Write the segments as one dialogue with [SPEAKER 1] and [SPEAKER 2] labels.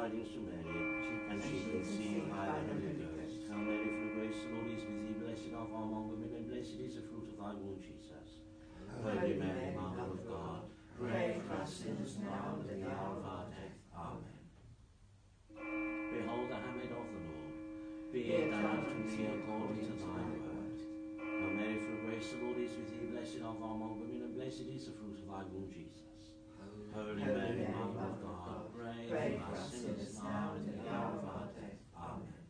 [SPEAKER 1] tidings to Mary, and she conceived by the Holy Ghost. Hail Mary, full of grace, the Lord is with thee. Blessed art thou among women, and blessed is the fruit of thy womb, Jesus. Holy Mary, Mother of God, pray for us sinners now and at the hour of our death. Amen. Behold the handmaid of the Lord. Be it done unto me according to thy word. Hail Mary, full of grace, the Lord is with thee. Blessed art thou among women, and blessed is the fruit of thy womb, Jesus. Holy Mary, Mother of God, pray for us sinners now and at the hour of our death. Amen.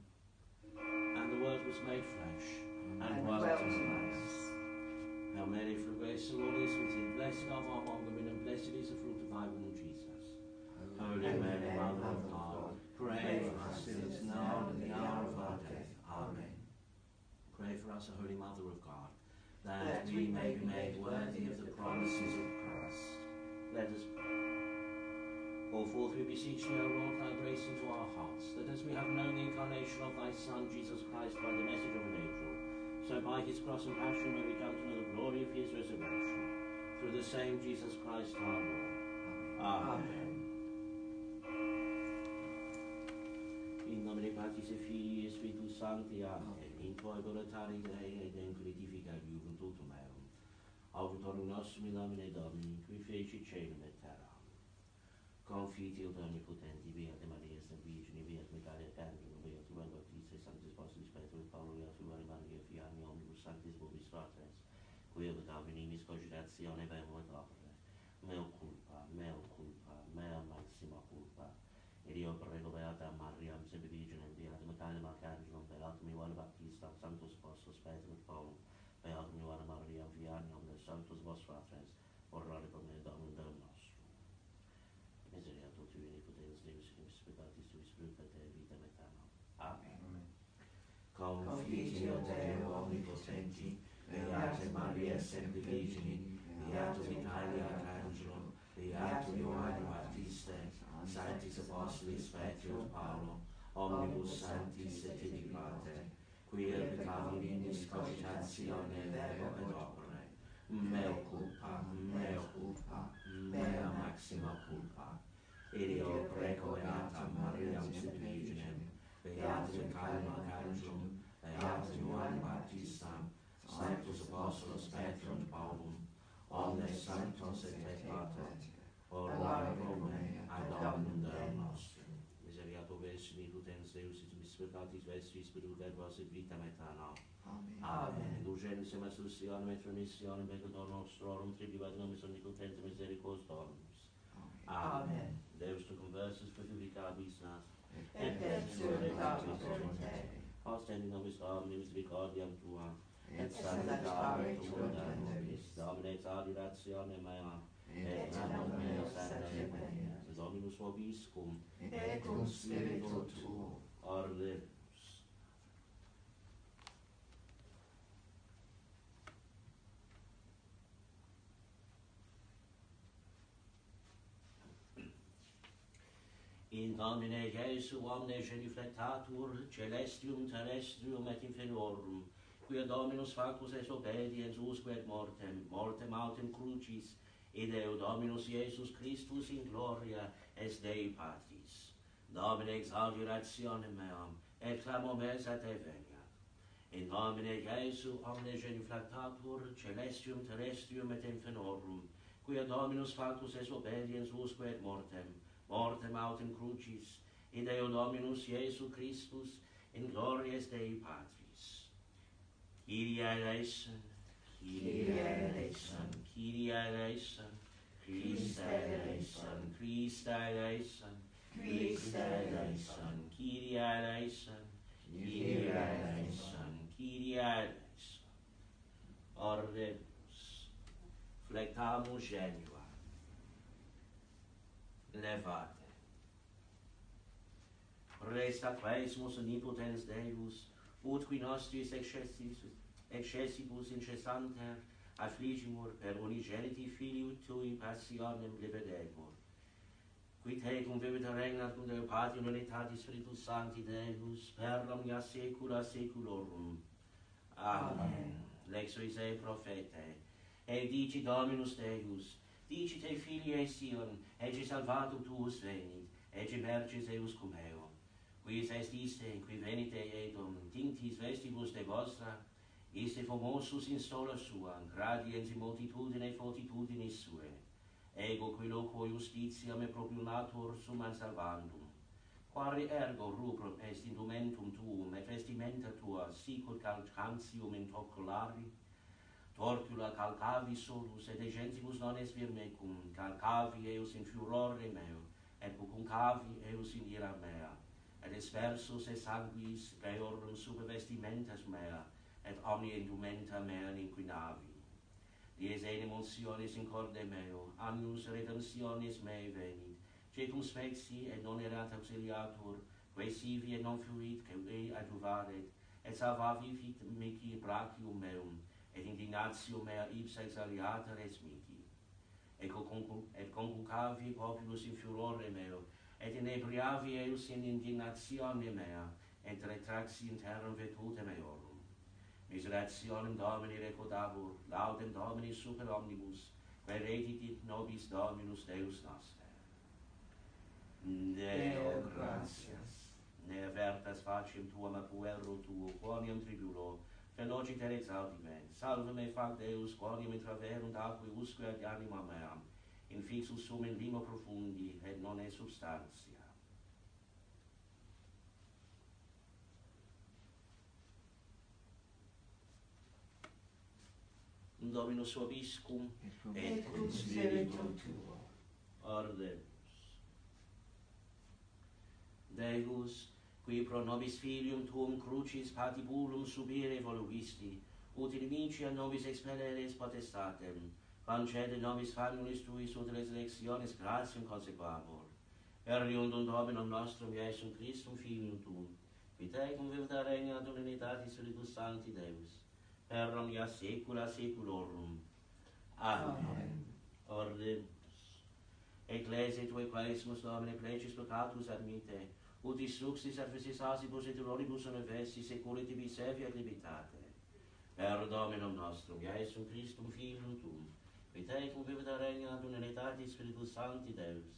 [SPEAKER 1] And the Word was made flesh, and dwelt among us. Hail Mary, full of grace, the Lord is with thee. Blessed art thou among women, and blessed is the fruit of thy womb, Jesus. Holy Mary, Mother of God, pray for us sinners now and at the hour of our death. Amen. Pray for us, O Holy Mother of God, that we may be made worthy of the promises of Christ. Let us pray. Pour forth, we beseech thee, O Lord, thy grace into our hearts, that as we have known the incarnation of thy Son, Jesus Christ, by the message of an angel, so by his cross and passion may we come to know the glory of his resurrection. Through the same Jesus Christ our Lord. Amen. In nomine Patris et Filii et Spiritus Sancti. Amen. In tuae voluntarii Dei et in crucifica iuvuntutum meum. Auditorium nostrum in nomine Domini, qui feci caelum et terram. Confiti ut omnipotenti, Beate Maria, Saint Virgine, Beate Michael Angelo, Beate Juan Baptista, Sanctis Apostoli, Petrus, Paulo, Beate Maria, Fiani, Omnibus Sanctis Vobis Fratres, quia venimis cogitatione verbo et opere. Mea culpa, mea maxima culpa. Ed io prego Beata Mariam, Semper Virginem, Beate Michael Arcangelo, Beate Juan Baptista, Sanctus Apostoli, Petrus, Paulo, Beate Juan Maria, Fiani, Omnibus Sanctus Vos Fratres, orare pro me Domum Deum nostrum. Miseria tutti iniquitens Deus in peccatis tuis purificate vitam aeternam. Amen. Confitio Deo omnipotenti, Beate Maria Semper Virgine, Beato Michael Arcangelo, Beato Ioanne Baptiste, Sanctis Apostolis Petrus Paulo, Omnibus Sanctis et Inipate, quia peccavimus cogitatione verbo et opere. Mea culpa, mea maxima culpa. Ed io prego Beata Maria Semper Virginem, Beato Michael Arcangelo, Beato Ioanne Baptista, Sanctus Apostolos Petrum Paulum, omnes sanctos et peccator, orare pro me ad Dominum Deum nostrum. Miseriato ves nitutens Deus et misericordiatis vestris perucat vos et vitam aeternam. Amen. Indulgenus et absolutionem et remissionem peccator nostrorum tribuat nobis omnipotente misericors Dominus. Amen. Deus tu conversus purificabis nas, et peccatus voluntate. Ostendi nobis Domini misericordiam tua, et salutare tua nobis. Domine et adirationem mea, et anima mea sancte mea. Dominus vobiscum, et cum spiritu tuo. Ordemus. In nomine Jesu omne genuflectatur, celestium, terrestrium et inferiorum, quia Dominus factus est obediens usque et mortem autem crucis, id eo Dominus Iesus Christus in gloria est Dei Patris. Domine exaudi rationem meam, et clamor mes a te veniat. In nomine Jesu omne genuflectatur, celestium, terrestrium et inferiorum, quia Dominus factus est obediens usque et mortem autem crucis, id eo Dominus Iesu Christus in gloria est Dei Patris. Kyrie eleison, Kyrie eleison, Kyrie eleison, Christe eleison, Christe eleison, Christe eleison, Kyrie eleison, Kyrie eleison, Kyrie eleison. Ordemus, flectamus genua, levate. Resta quaesimus omnipotens Deus, ut qui nostris excessibus incessanter affligimur per unigeniti Filii Tui passionem liberemur, qui tecum vivita regnat cum Deo Patri in unitatis Spiritus Sancti Deus, per omnia saecula saeculorum. Amen. Lex Isaiae prophete, dici Dominus Deus, dici te Filii Sion, ecce salvatum tuus venit, et emerges eus cum eo, quis est iste, qui venite edum, tinctis vestibus de vostra, iste famosus in sola sua, gradiens in multitudine fortitudinis sue, ego qui loquo justitia me propionatur sumam salvandum, quare ergo rubrum est indumentum tuum et vestimenta tua sicut calcantium in toculari, torcula calcavi solus et gentibus non est virmecum, calcavi eus in furore meo, et cucuncavi eus in ira mea, et aspersus et sanguis reorum super vestimentas mea, et omnia indumenta mea inquinavi. Dies emulsionis in corde meo, annus redemptionis mei venit, cecum spexi et non erat auxiliatur, quae sivi et non fuit, que ei adjuvaret, et salvavi fit mihi brachium meum, et indignatio mea ipsa exaliata res mihi. Et concucavi populus in furore meo, et inebriavi eus in indignatione mea, et retraxi in terram virtute meorum. Miserationem Domini recordabur, laudem Domini super omnibus, quae retit nobis Dominus Deus noster. Deo gratias. Ne avertas faciem tuam a puero tuo, quoniam tribulo, velociter exaudi me. Salve me fac Deus, quoniam intraverunt aquae usque ad anima meam, in fixus sum in limo profundi, et non est substantia. Dominus vobiscum,
[SPEAKER 2] et cum spiritu tuo.
[SPEAKER 1] Ordemus. Deus, qui pro nobis filium tuum crucis patibulum subire voluisti, ut inimicia nobis expelleres potestatem, concede nobis familis tuis ut resurrectionis gratiam consequamur. Periundum Dominum nostrum Iesum Christum Filium tuum, qui tecum vivita regna ad unitatis Spiritus Sancti Deus, per omnia saecula saeculorum. Amen. Ordemus. Ecclesiae tue quaesimus Domine plecis peccatus admite, ut instruxis adversis asibus et erroribus universi security bisevi ad libertate. Per Dominum nostrum, Iesum Christum Filium tuum, qui tecum vivita regna ad unitatis Spiritus Sancti Deus,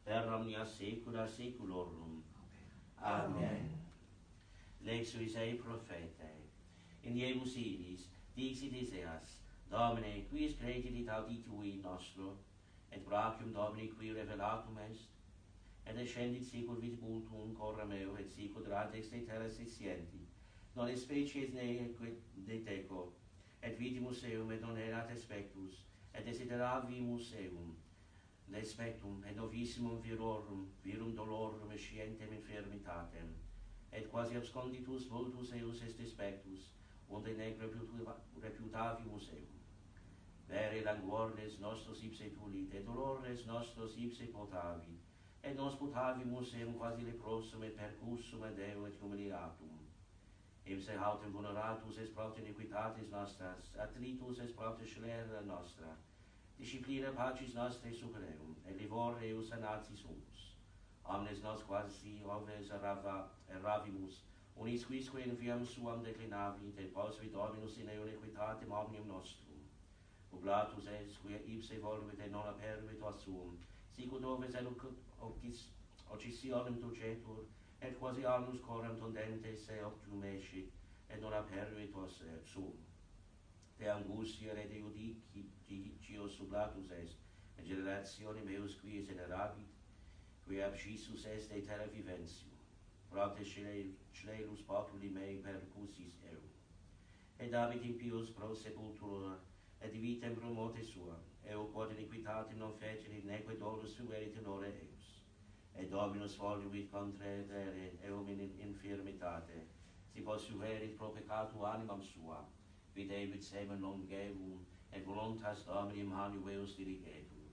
[SPEAKER 1] per omnia saecula saeculorum. Amen. Lex Isaiae prophetae. In Iebus idis, dixit Isaias, Domine, quis credit auditui nostro, et brachium Domini qui revelatum est, et ascendit sicut vit multum corra meo, et sicut radex de terra secienti, non est species ne deteco, et vitimus eum, et non erat aspectus, et desideravimus eum, despectum, et novissimum virum dolorum escientem infirmitatem, et quasi absconditus vultus eus est despectus, unde nec reputavimus eum. Vere languornes nostros ipse tulit, et dolores nostros ipse potavit, et nos putavimus eum quasi leprosum et percussum ad Deo et humiliatum. Ipse autem vulneratus est propter iniquitatis nostras, attritus est propter sclera nostra, disciplina pacis nostrae super eum, et livor eus anatis humus. Omnes nos quasi oves erravimus, unis quisque in viam suam declinavit, et posvit Dominus in iniquitatem omnium nostrum. Oblatus est, quia ipse voluit et non aperuit os suum, sicut oves occisionem tucetur, et quasi annus coram tondentes se octium escit, et non aperuit os suum. De angustia et de judicios sublatus est, et generationem eus quies generavit, qui abscissus est de terra viventium. Propter sclelus populi mei percussis eum. Et habit impius pro sepultura, et vitem pro morte sua, eo quod iniquitatem non fecerit, neque dolus fuerit in ore eus. Et Dominus voluit contradere eum in infirmitate, si possuerit pro peccato animam sua, videbit semen longevum, et voluntas Domini manueus dirigetur.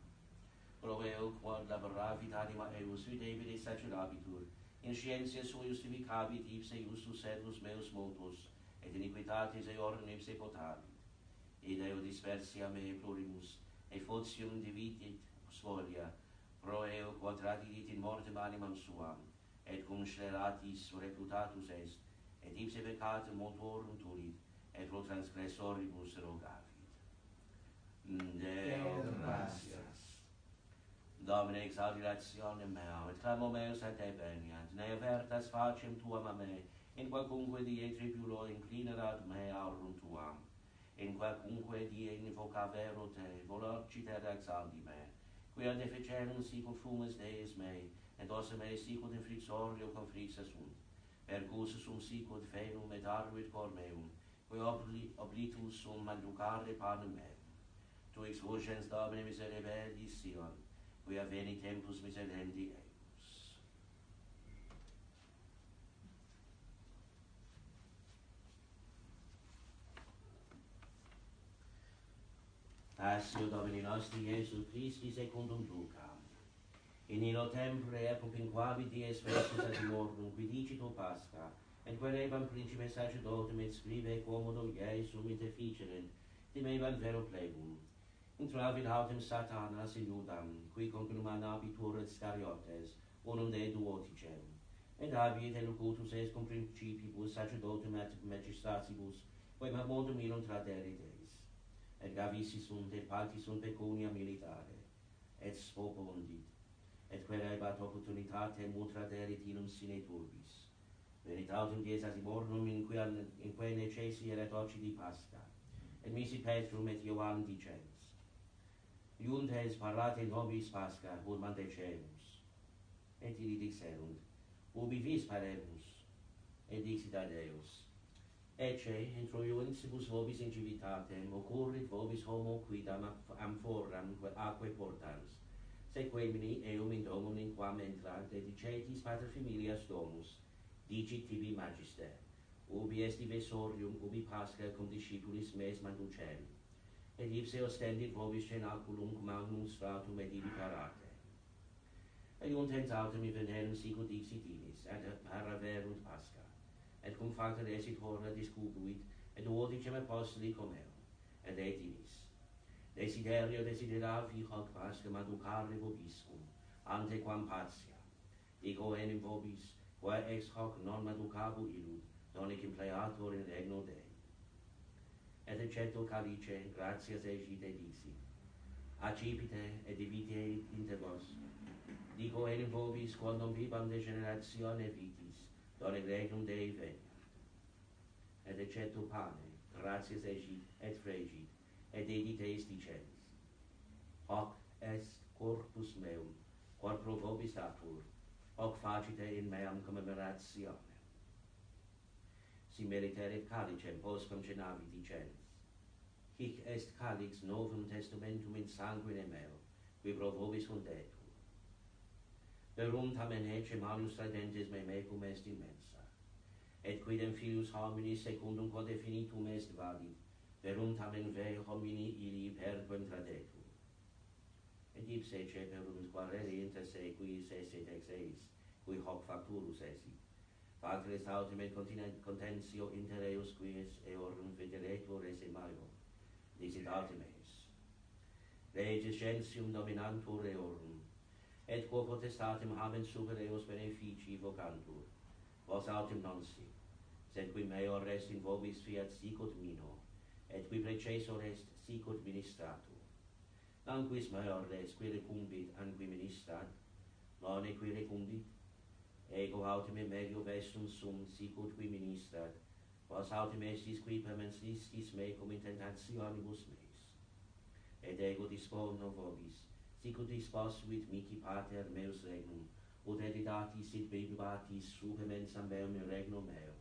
[SPEAKER 1] Pro eo quod laboravit anima eus, videbit et saturabitur, in scientia sua justificabit ipse justus servus meus multus, et iniquitatis eorum ipse potavit. Id eo dispersia me plurimus, et fotium divitit svolia, pro eo quod tradidit in mortem animam suam, et cum sceleratis reputatus est, et ipse peccatum multorum tulit, et pro transgressoribus rogavit. Deo gratias. Domine exaudirationem meam, et clamo meus a te veniant, ne avertas facem tuam a me, in quacunque die tribulo inclinerat me aurum tuam, in quacunque die invocavero te, volociter exaudi me, quia deficerum sicut fumus Deus mei, et ossa mei sicut in frixorio confrixas sunt, per cus sum sicut fenum et arduit cor meum, qui oblitus sum manducare panem meum. Tu exfugens Domine misericordis Sion, quia veni tempus miserendi eius. Passio Domini nostri Iesu Christi secundum ducam. In illo tempore epocum quavi dies festus adimordum, qui dicito Pascha, et querebam principe sacerdotem et scribe quomodo Iesum interficerent, timebam vero plegum. Intravit autem Satanas in Iudam, qui concluman abitur et Scariotes, unum de duoticem, et habit elocutus est cum principibus sacerdotum et magistratibus, quem modum illum traderit eis, et gavisi sunt et pacti sunt pecunia militare, et spopondit, et querebat opportunitatem utraderit illum sine turbis. Venit autem dies adimordum in quae necessi eret occidi Pascha, et misi Petrum et Ioannem dicens, Iuntes parlate nobis Pascha, ut mandecemus. Et illi dixerunt, ubi vis paremus? Et dixit ad Deus, ecce, intro iuensibus vobis in civitatem, occurrit vobis homo quidam amphoram aquae portans, sequemini eum in domum in quam entrant, et dicetis pater familias domus, dicit tibi magister, ubi est vesorium, ubi Pascha cum discipulis mes manducem, et ipse ostendit vobis cenaculum cum magnum stratum et ibi parate. Et iuntens autem venerem sicut dixit illis, et paraverunt Pascha, et cum facta esit hora discubuit, et odicem apostoli comeo, et et illis, desiderio desideravi hoc Pascha maducare vobiscum, ante quam patia, dico enim vobis, quae ex hoc non maducabu illud, donic impleator in regno Dei. Et ecceto calice, gratias egit et dixit, accipite et divite inter vos, dico enim vobis, quondam vivam degeneratione vitis, donic regnum Dei veniat. Et ecceto pane, gratias egit et fregit, et dedit eis dicens, hoc est corpus meum, quod pro vobis datur, hoc facite in meam commemorationem. Si meriterit calicem postquam cenavi dicens, hic est calix novum testamentum in sanguine meo, qui pro vobis fundetur. Verum tamen ecce malus tradentes me mecum est immensa, et quidem filius hominis secundum quod definitum est valid, verum tamen ve homini illi perquem tradetur. Et ipse ceperunt quarere inter se quis esset ex eis, qui hoc facturus esit. Factor est autem et contentio inter eos quies eorum videretur esse maior, dixit autem eis. Reges gentium dominantur eorum, et quo potestatem habent super eos beneficii vocantur, vos autem non si, sed qui maior est in vobis fiat sicut minor, et qui precessor est sicut ministratur. Non quis maior est qui recumbit an qui ministrat, non qui recumbit, ego autem in medio vestum sum sicut qui ministrat, vos autem estis qui permensistis mecum in tentationibus meis. Et ego dispono vobis, sicut disposuit mihi pater meus regnum, ut edidatis sit bibatis sub mensam meum in regno meo,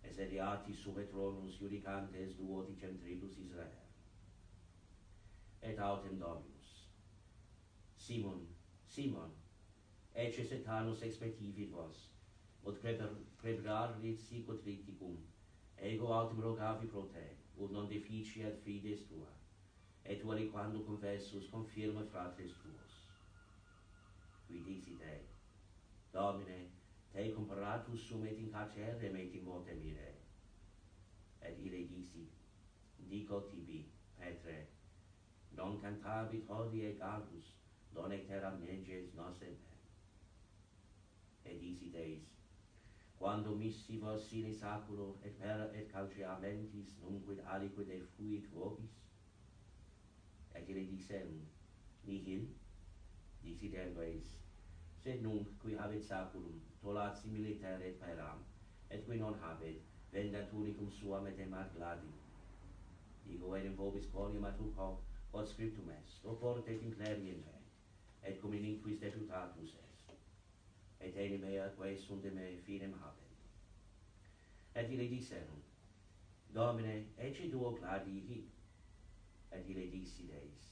[SPEAKER 1] et sediatis sub tronus judicantes duodicem tribus Israel. Et autem Dominus, Simon, Simon, ecce Satanus expectivit vos, ut prebrarit sicut liticum, ego autem rogavi pro te, ut non deficiat fides tua, et tu aliquando confessus confirma fratres tuos. Qui dixit ei, Domine, te comparatus sum et in carcerem et in mortem ire. Et ille dixit, dico tibi, Petre, non cantabit hodie Gallus, donec terram neges nos semper. Et dixit eis, quando missi vos sine saculo et calceamentis nunquid aliquid effuit vobis? Et ille dixerunt, nihil, dixit ergueis, sed nunc qui habet saculum, tolatsi militare et paeram, et qui non habet, vendat unicum suam et emat gladi. Digo enim vobis quonium at hoc hoc, quod scriptum est, oportet in clariem me, et cum iniquis deputatus est, et enim ea quae sunde me finem habent. Et ille diserunt, Domine, ecce duo gladi hic, et ille dixit eis,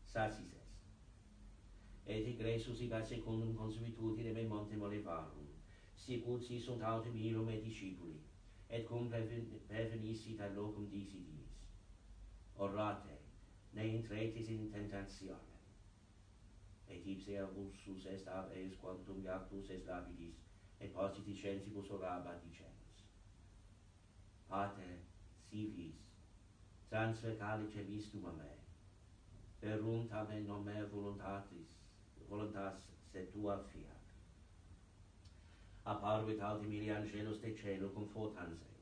[SPEAKER 1] sacis est. Et hic resus ibat secundum consuetudine me montem olevarum, sicut si sunt autem illo me discipuli, et cum prevenissit ad locum dixit iis. Orate, ne intretis in tentationem. Et ipse avulsus est ab eis quantum iactus est lapidis, et positi scientibus orabat dicens. Pater, si vis, transfer calicem istum a me, perunt a me non mea voluntas sed tua fiat. Apparuit autem ili angelos de cielo confortans eum,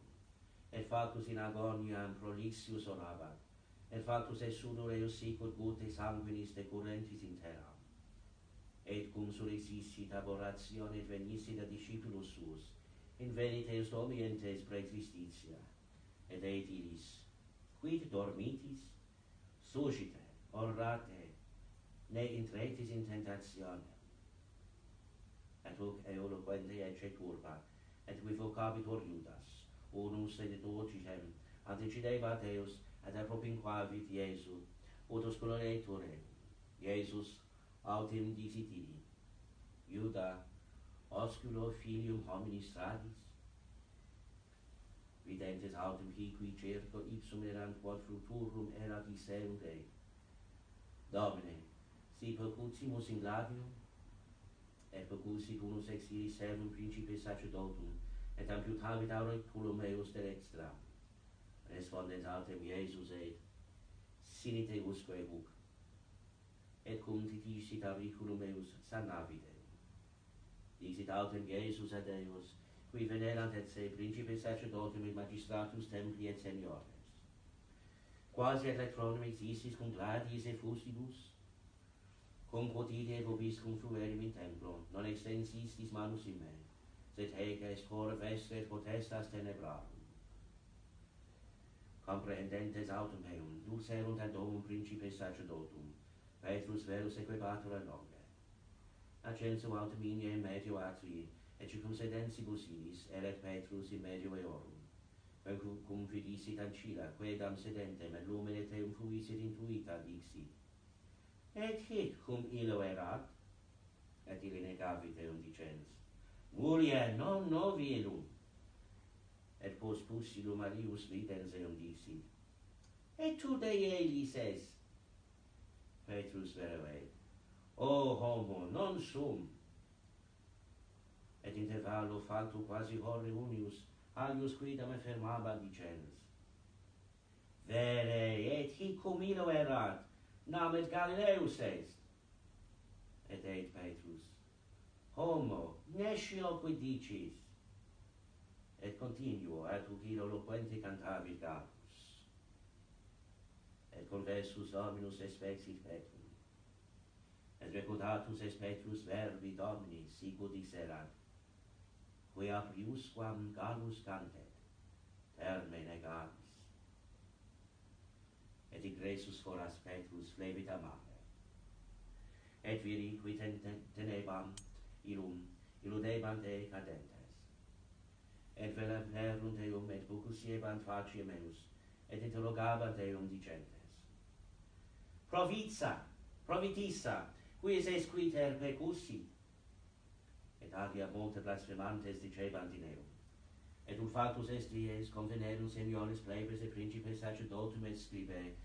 [SPEAKER 1] et factus in agoniam prolixius orabat, et factus est sudor eus sicut gute sanguinis decurrentis in terram. Et cum solicit ab oratione et venissit a discipulus suus, in veritas domientes praexistitia, et eit iris, quid dormitis? Sugite, orate, ne intretis in tentationem. Et hoc eloquente ecce turba, et qui vocabitur Iudas, unus seditucinem, anticidebat eus, et appropinquavit Iesu, utus colonetur eum. Iesus autem dixit ili, Iuda, osculo filium hominis tradis? Videntes autem hiqui cerco ipsum erant quod fructurum erat iserunt ei. Domine, si percutimus in gladium, et percusit unus ex iris servum principes sacerdotum, et amputavit auriculum eus dextram. Respondens autem Iesus et, sinite usque huc, et cum titicit auriculum eus sanavit eum. Dixit autem Iesus ad eos, qui venerant et se principes sacerdotum et magistratus templi et seniores. Quasi et lectronum existis cum gladiis et fustibus, cum quotidie vobis confluerim in templo, non extensistis manus in me, sed hec est hora vestre et potestas tenebrarum. Comprehendentes autem eum, duxerunt ad domum principes sacerdotum, Petrus verus equipatur ad longe. Accensum autem inie in medio atrii, et circum sedensibus ilis, elet Petrus in medio eorum. Cum fidisit ancilla, quedam sedentem, et lumine teum fuisit intuita, dixit. Et hic cum illo erat? Et ille negavit eum dicens, Mulier, non novi illum. Et post pussilum alius videns eum dixit, et tu de elis es? Petrus veruet, O homo, non sum. Et intervallo factu quasi hore unius, alius quidam affermabat dicens, Vere, et hic cum illo erat, nam et Galileus est. Et eit Petrus, Homo, nescio quid dicis. Et continuo, ad hoc illo loquente cantavit Gallus. Et conversus Dominus expexit Petrum. Et recutatus est Petrus verbi Domini, sicut diserat, quia priusquam Gallus cantet, terme negavis. Et ingressus foras Petrus flebit amare. Et viri qui tenebam illudebant e cadentes. Et velerunt eum et bucusiebant faciem eus, et interrogabant eum dicentes. Provitissa, quis est quiter pecussit? Et alia multa blasphemantes dicebant in eum. Et ut factus est dies convenerunt seniores plebes et principes sacerdotum et scribae,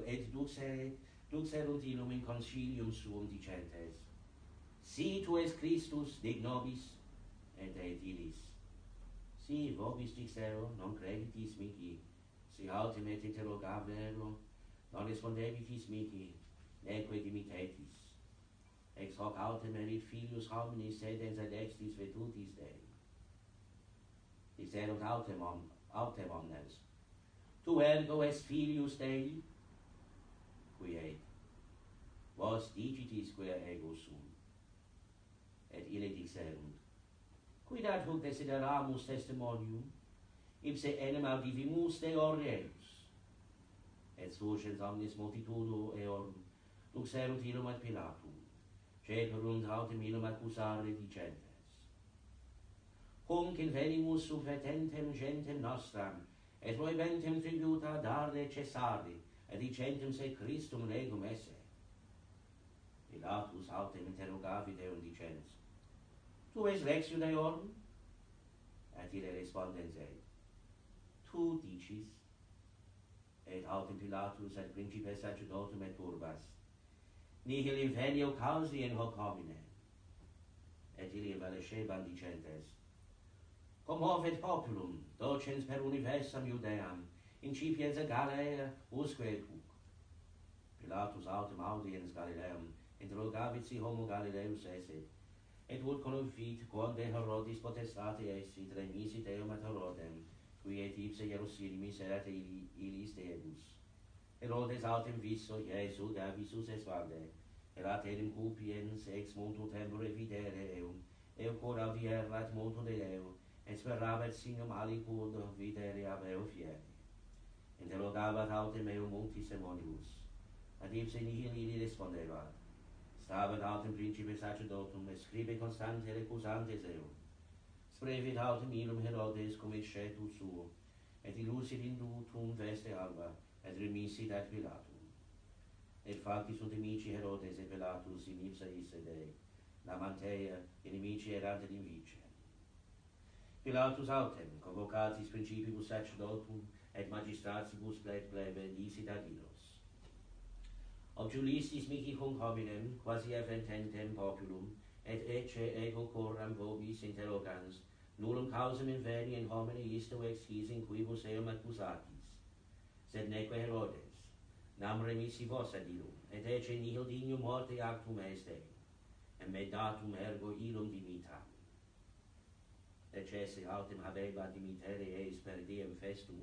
[SPEAKER 1] et duxerunt illum in concilium suum dicentes, Si tu es Christus, dig nobis, et eit illis, Si vobis dixero, non creditis mihi, si autem et interrogavero, non respondebitis mihi, neque dimitetis. Ex hoc autem erit filius hominis sedens ad extis vetutis Dei. Dixerunt autem omnes, tu ergo est filius Dei? Qui eit, vos digitis quia ego sum. Et ille dixerunt, Cuidat hoc desideramus testimonium, ipse enim audivimus de orieus. Et surgens omnis multitudo eorum, luxerunt illum ad Pilatum, ceperunt autem illum accusare dicentes. Hunc invenimus subvertentem gentem nostram, et voibentem tributa dare cessare, et dicentem se Christum regum esse. Pilatus autem interrogavit eum dicens, Tu es rex Judaeorum? Et ille respondens ei, Tu dicis. Et autem Pilatus et principes sacerdotum et turbas, nihil invenio causi in hoc homine. Et ille valescebant dicentes, Commovet populum, docens per universam Judeam, incipiens a Galilea usque huc. Pilatus autem audiens Galileam, interrogavit si homo Galileus esse, et ut conufit quod Herodis potestate esit remisit eum ad Herodem, qui et ipse Hieronymis erat illis Deus. Herodes autem viso Iesu Gavisus es valde, erat enim cupiens ex multo tempore videre eum, quod audierat multo de eo, et sperabat signum alicud videre ab eo fieri. Interrogabat autem eum multissimonius, ad ipse nihil illi respondebat. Stabat autem principes sacerdotum, et scribe constante recusantes eum. Sprevit autem illum Herodes cum excetus suo, et illusit indutum veste alba, et remisit ad Pilatum. Et facti sunt amici Herodes et Pilatus in ipsa isse Dei, la manteia inimici erant ad invice. Pilatus autem, convocatis principibus sacerdotum, et magistratibus plebe dicit ad illos. Objulistis mihi hunc hominem, quasi effententem populum, et ecce ego coram vobis interrogans, nullum causam inveni in homine isto exquis in quibus eum accusatis. Sed neque Herodes, nam remissi vos ad illum, et ecce nihil dignum morte actum est ei, et me datum ergo illum dimitam. Ecce autem habebat dimitere eis per diem festum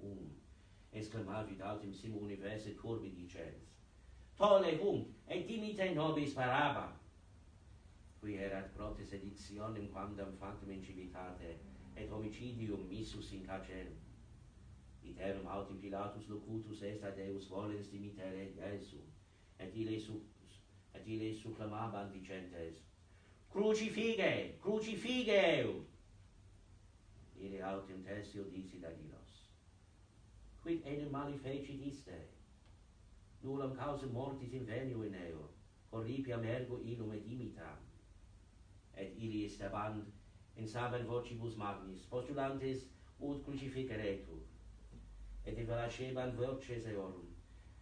[SPEAKER 1] exclamavit autem simul universe turbi dicens, Tolle hunc, et dimite nobis parabam. Qui erat prote seditionem quamdam factum in civitate, et homicidium missus in carcerum. Iterum autem Pilatus locutus est ad Deus volens dimitere Iesu, et ille succlamabant dicentes, Crucifige, crucifige eum! Ille autem tessio dicit ad illos, Quid enim mali fecit iste? Nullam causam mortis invenio in eo, corripiam ergo illum et imitam. Et illi staband in saber vocibus magnis, postulantes ut crucificeretur, et evalacebant voces eorum,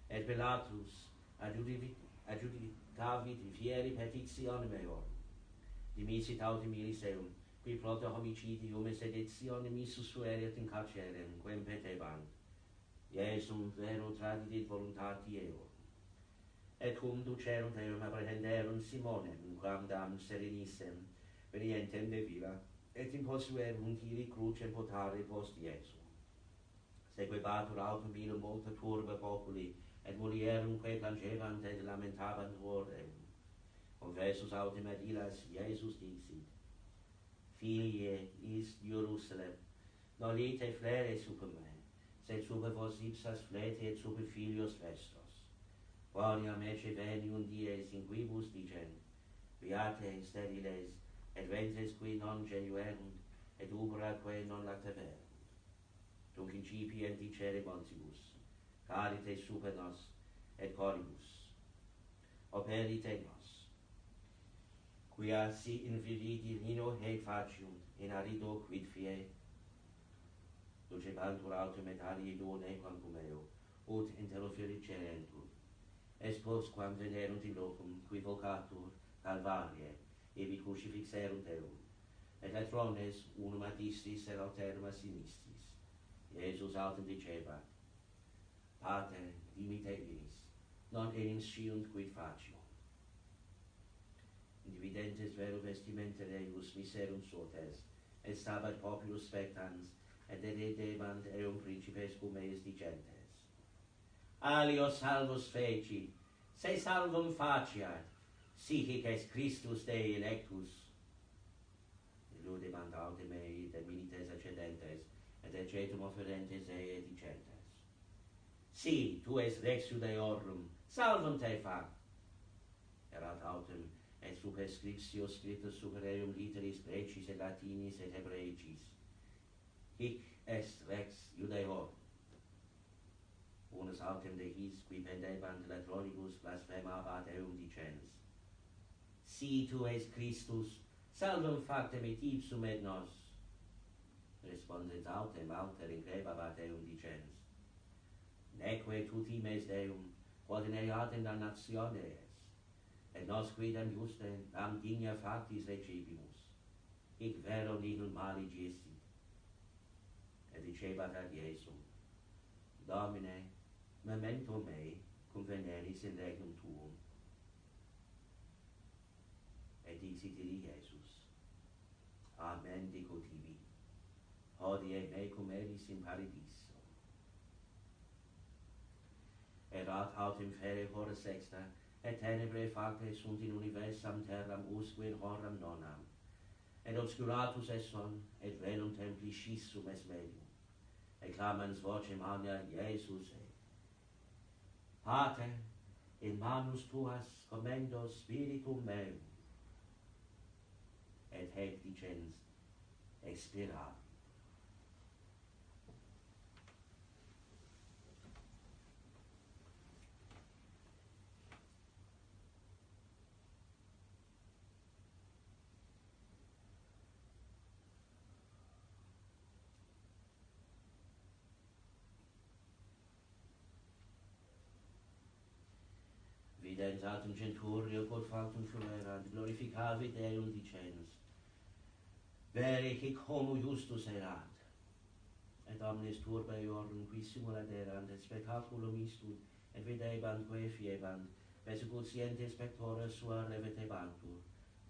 [SPEAKER 1] et Pilatus adjudicavit fieri petitionem eorum. Dimisit autem illis eum, qui proto homicidium et seditionem missus fuerit in carcerem, quem petebant. Iesum vero tradidit voluntati eorum. Et cum ducerunt eum apprehenderunt Simonem, quamdam serenissem, venientem de villa, et imposuerunt illi crucem potare post Iesum. Sequebatur autum illum multa turba populi, et mulierum quae plangevant et lamentabant hor eum. Confessus autem ad illas Iesus dixit, Filie is Jerusalem, nolite flere super me, sed super vos ipsas flete et super filios vestros. Quoniam ecce venium dies in quibus dicent, beate steriles, et ventres qui non genuerunt, et ubera quae non lactaverunt. Tunc incipient dicere montibus, carite super nos, et coribus. Operite nos. Quia si invididi lino hec faciunt, in arido quid fie, ducebantur autem et alii duo nequam cum eo, ut interofericerentur. Es postquam venerunt in locum, qui vocatur Calvarie, ebi crucifixerunt eum, et latrones unum ad istis et alterum a sinistis. Iesus autem dicebat, Pater, dimite illis, non enim sciunt quid faciunt. Dividentes vero vestimenta Deus miserum sotes, et stabat populus spectans, et dedebant eum principes cum eis dicentes. Alios salvos feci, se salvum faciat, sic est Christus Dei electus, ludebant autem mei de milites accedentes, et ecetum offerentes et dicentes. Si, tu es Rex Judaeorum, salvum te fac. Erat autem, et superscriptio scriptus supereum literis Grecis et Latinis et Hebraicis. Hic est Rex Judaeorum. Unus autem de his, qui pendebant latronibus blasphemabat eum dicens. Si tu es Christus, salvum factem et ipsum et nos. Respondens autem alter increbabat eum dicens. Neque tu times Deum, quod in eatem damnatione es, et nos quidem juste nam digna factis recipimus. Hic vero nihil mali gessit. Et dicebat ad Iesum, Domine, memento mei, conveneris in regnum tuum. Et dixit illi Iesus, Amen dico tibi, hodie mecum eris in paradiso. Erat autem fere hora sexta, et tenebrae facte sunt in universam terram usque in horam nonam, et obscuratus est son, et velum templi scissum est medium, et clamans vocem agna Iesus e. Pater, in manus tuas commendo spiritum meum, et hec dicens expirat. Videns autem centurio quod factum fuerant, glorificavit Deum dicens, vere hic homo justus erat, et omnes turbaeorum qui simuladerant, et spectaculum istud, et videbant quae fiebant, persecut siente spectora sua revetebantur,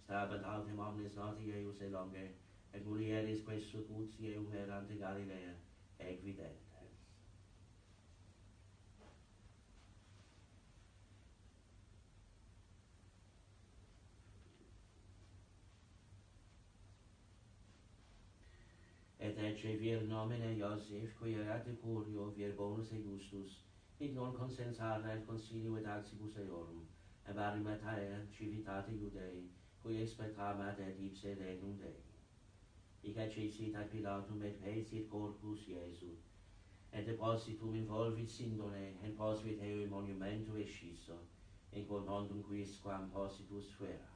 [SPEAKER 1] stabant autem omnes noti eius e longe, et mulieris quae sucut eum erant in Galilea, ec videntes. Et ecce vir nomine Iosef, qui erat decurio, vir bonus et justus, hic non consensata et concilio et axibus eorum, ab Arimathea, civitate Iudei, qui expectamat et ipse regnum Dei. Hic accesit ad Pilatum et pecit corpus Iesu, et depositum involvit sindone, et posvit eo monumento esciso, in quod nondum quisquam positus fuerat.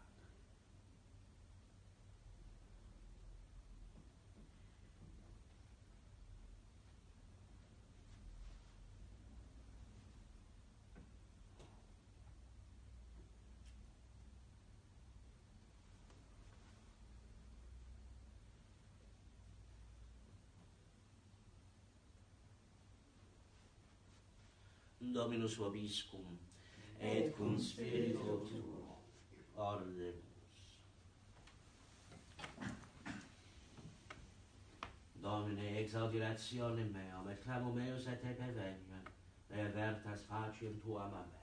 [SPEAKER 1] Dominus vobiscum, et cum spiritu tuo, ordemus. Domine, exaudirationem meum, et clamor meus et te perveniat, revertas faciem tuam a me.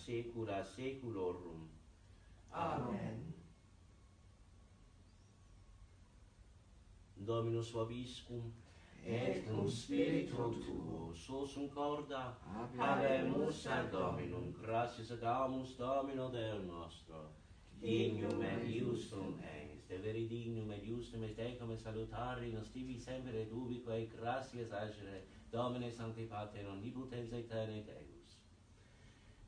[SPEAKER 1] saecula saeculorum.
[SPEAKER 2] Amen.
[SPEAKER 1] Dominus vobiscum,
[SPEAKER 2] Et cum spiritu tuo,
[SPEAKER 1] sosum corda,
[SPEAKER 2] habemus
[SPEAKER 1] ad Dominum, gratias ad aumus Domino Deo nostro, dignum et iustum est, de veri dignum et iustum est ecum et salutari, nos tibi semper et ubique gratias agere, Domine Sancti Pater omnipotens aeterne Deus,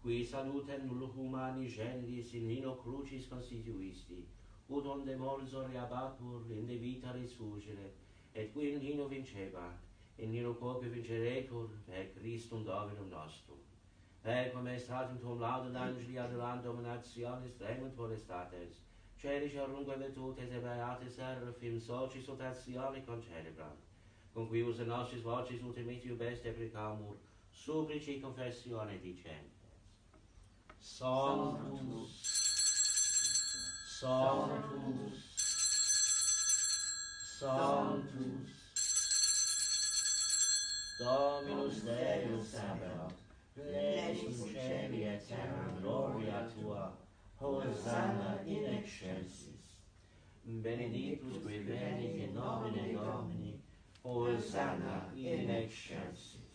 [SPEAKER 1] qui salutem nullum humani generis in nino crucis constituisti, ut onde morsor reabatur, in de vita resfugere, et qui in nino vincebat, in nino quoque vinceretur, per Christum Dominum nostrum. Ecum est tum lauda angeli adulant dominationis tremunt potestates, celis arunque virtutes et beatis seraphim socis utatione concelebrant, con quibus in nostris vocis ultimitio best deprecamur, supplici confessione dicentes. Sanctus, Sanctus, Sanctus, Dominus Deus Sabaoth, Plexum Celi et Terra Gloria Tua, Hosanna in excelsis. Benedictus qui venit in nomine Domini, Hosanna in excelsis.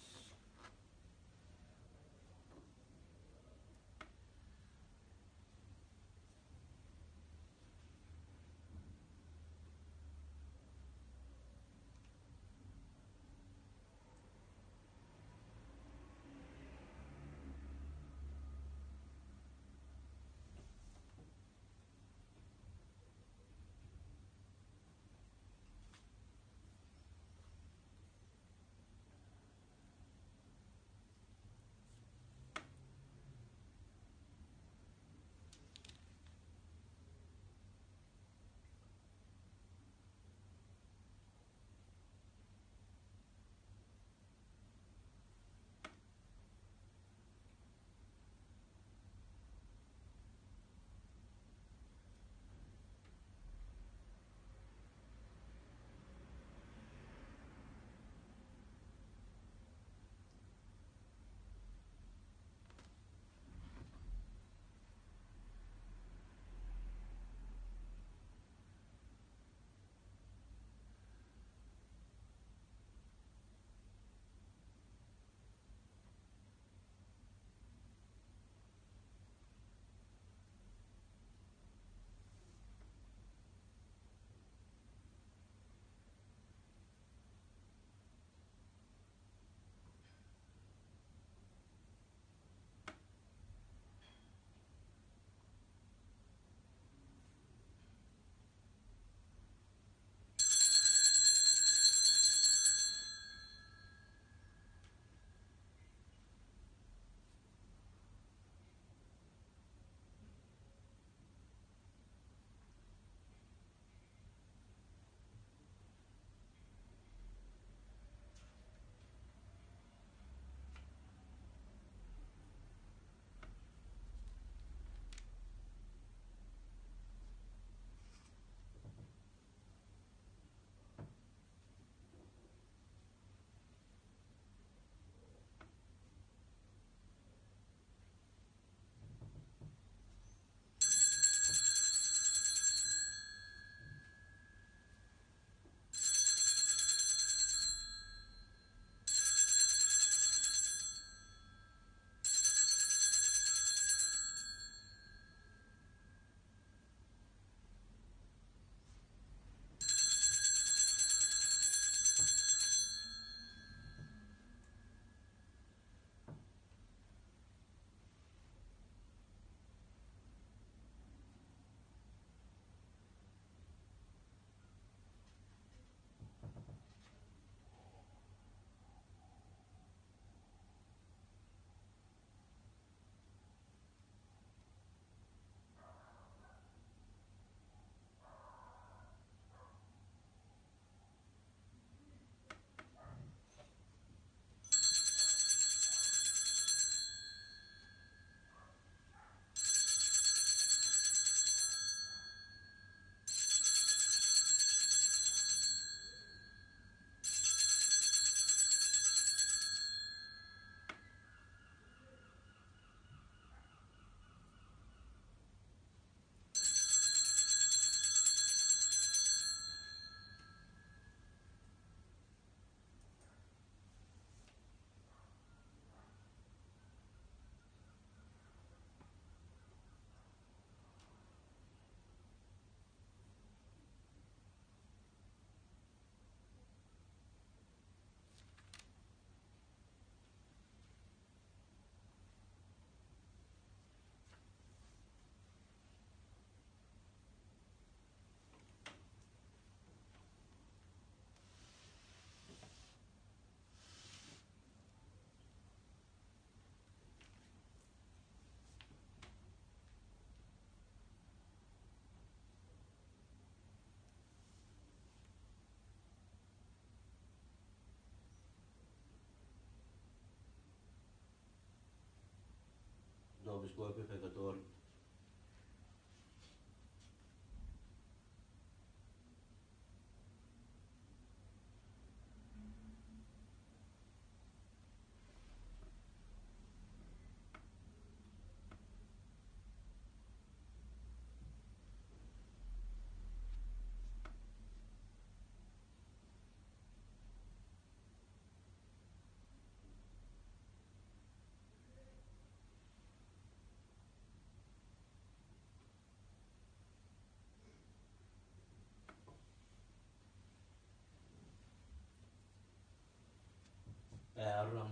[SPEAKER 1] nobis corpi peccator.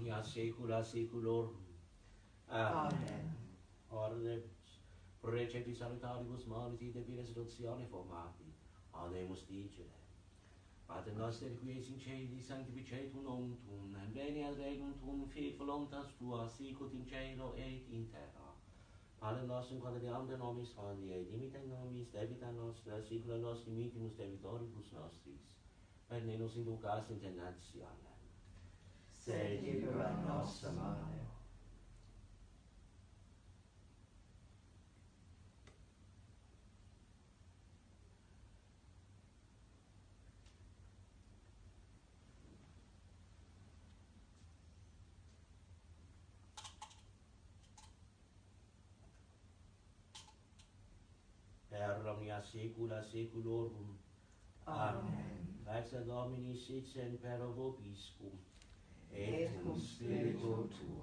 [SPEAKER 1] Ramnia secula seculorum.
[SPEAKER 2] Amen.
[SPEAKER 1] Ordemus, prorecepti salutaribus maliti de vires adoptione formati, ademus dicere. Pater noster qui es in celi, sanctificetur nomen tuum, et veniat regnum tuum, fiat voluntas tua, sicut in cielo et in terra. Pater nostrum quotidianum de nobis hodie, dimitte nobis debita nostra, sicula nos dimittimus debitoribus nostris, et ne nos inducas in tentationem,
[SPEAKER 2] Sed libera nos a male.
[SPEAKER 1] per omnia saecula saeculorum.
[SPEAKER 2] Amen.
[SPEAKER 1] Pax Domini sit semper vobiscum,
[SPEAKER 2] Et cum spiritu tuo.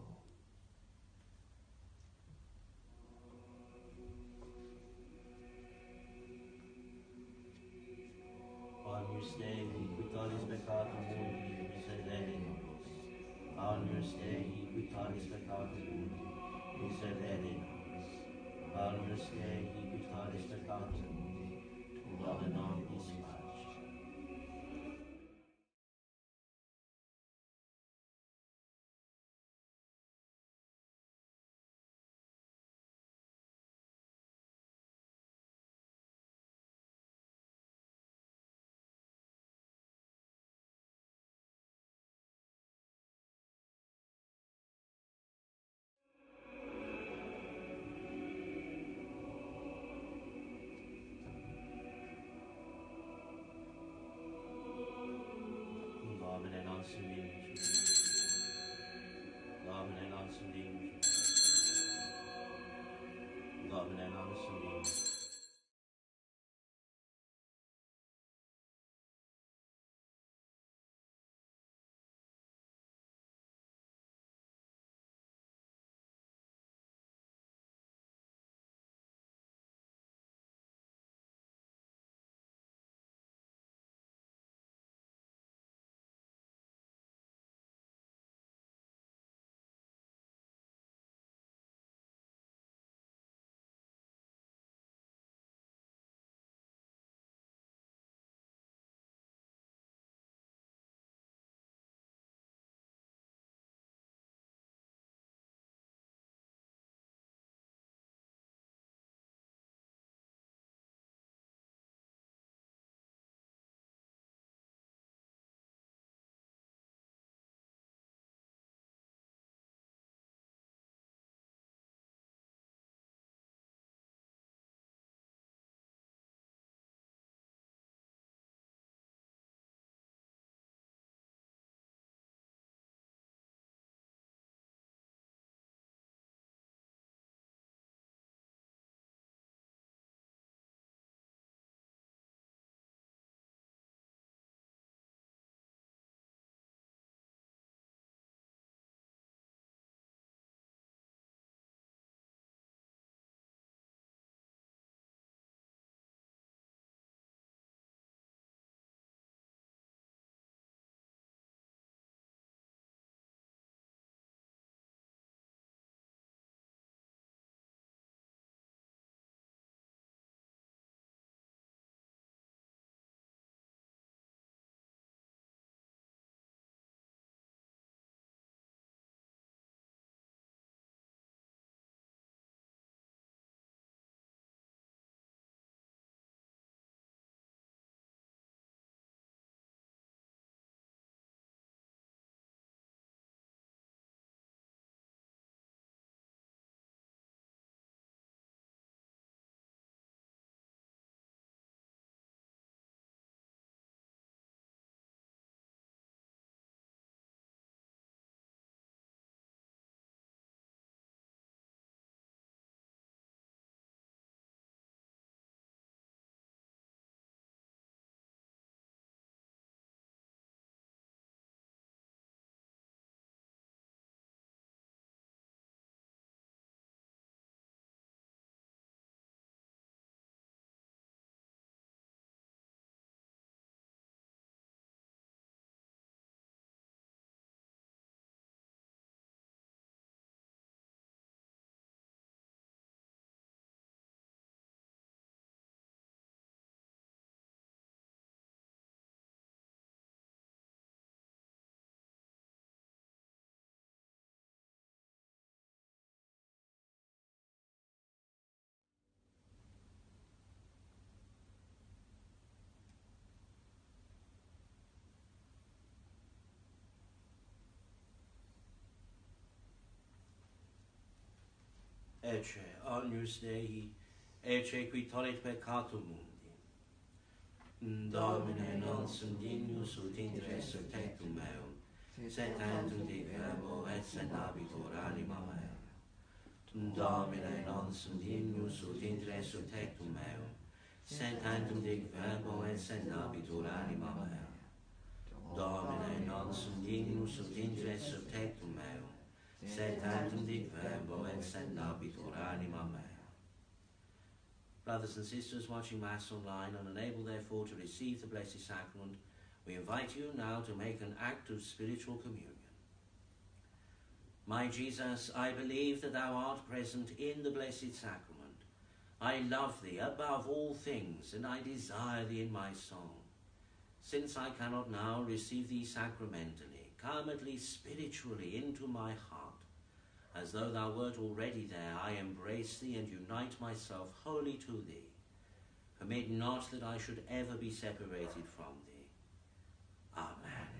[SPEAKER 1] Agnus Dei, qui tollis peccatum mundi, miserere nobis. Agnus Dei, qui tollis peccatum mundi, miserere nobis. Agnus Dei, qui tollis peccatum mundi, dona nobis pace. ecce agnus Dei, ecce qui tollit peccatum mundi. Domine non sum dignus ut intres tectum meum, sed tantum dic verbo et senabitur anima mea. Domine non sum dignus ut intres tectum meum, sed tantum dic verbo et senabitur anima mea. Domine non sum dignus ut intres tectum meum, sed tantum dic verbo et senabitur anima mea. Brothers and sisters watching Mass online and unable therefore to receive the Blessed Sacrament, we invite you now to make an act of spiritual communion. My Jesus, I believe that thou art present in the Blessed Sacrament. I love thee above all things, and I desire thee in my soul. Since I cannot now receive thee sacramentally, come at least spiritually into my heart. As though thou wert already there, I embrace thee and unite myself wholly to thee. Permit not that I should ever be separated from thee. Amen.